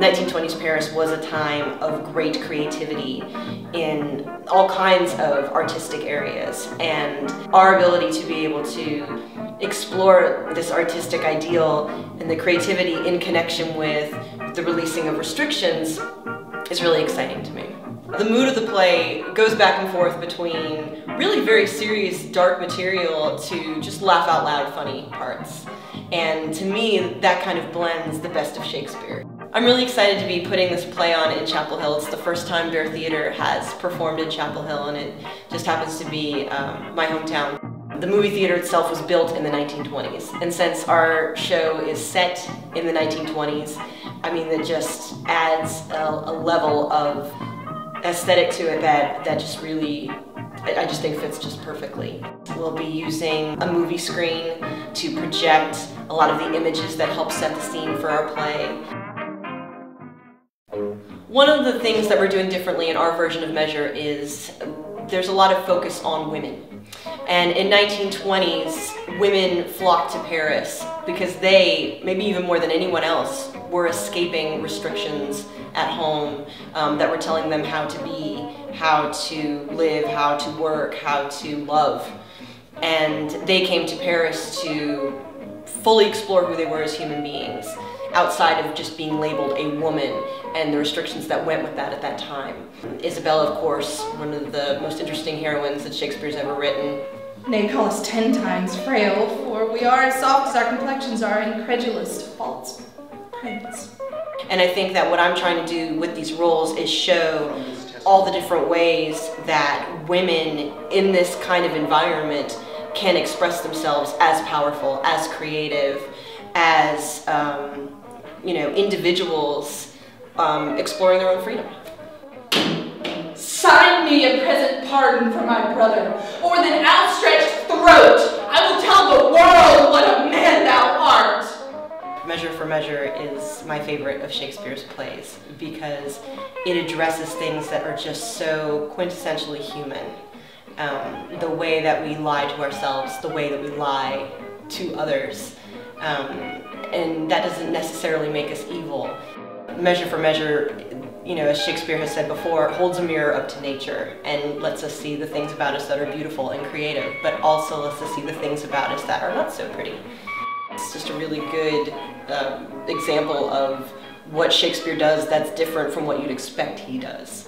1920s Paris was a time of great creativity in all kinds of artistic areas, and our ability to be able to explore this artistic ideal and the creativity in connection with the releasing of restrictions is really exciting to me. The mood of the play goes back and forth between really very serious, dark material to just laugh out loud funny parts. And to me, that kind of blends the best of Shakespeare. I'm really excited to be putting this play on in Chapel Hill. It's the first time Bear Theatre has performed in Chapel Hill, and it just happens to be my hometown. The movie theater itself was built in the 1920s, and since our show is set in the 1920s, I mean, that just adds a level of aesthetic to it that just really, I just think fits just perfectly. We'll be using a movie screen to project a lot of the images that help set the scene for our play. One of the things that we're doing differently in our version of Measure is there's a lot of focus on women. And in 1920s, women flocked to Paris because they, maybe even more than anyone else, were escaping restrictions at home that were telling them how to be, how to live, how to work, how to love. And they came to Paris to fully explore who they were as human beings, outside of just being labeled a woman and the restrictions that went with that at that time. Isabella, of course, one of the most interesting heroines that Shakespeare's ever written. Nay, call us 10 times frail, for we are as soft as our complexions are incredulous to false prince. And I think that what I'm trying to do with these roles is show all the different ways that women in this kind of environment can express themselves as powerful, as creative, as you know, individuals exploring their own freedom. Sign me a present pardon for my brother, or with an outstretched throat I will tell the world what a man thou art. Measure for Measure is my favorite of Shakespeare's plays because it addresses things that are just so quintessentially human. The way that we lie to ourselves, the way that we lie to others. And that doesn't necessarily make us evil. Measure for Measure, you know, as Shakespeare has said before, holds a mirror up to nature and lets us see the things about us that are beautiful and creative, but also lets us see the things about us that are not so pretty. It's just a really good example of what Shakespeare does that's different from what you'd expect he does.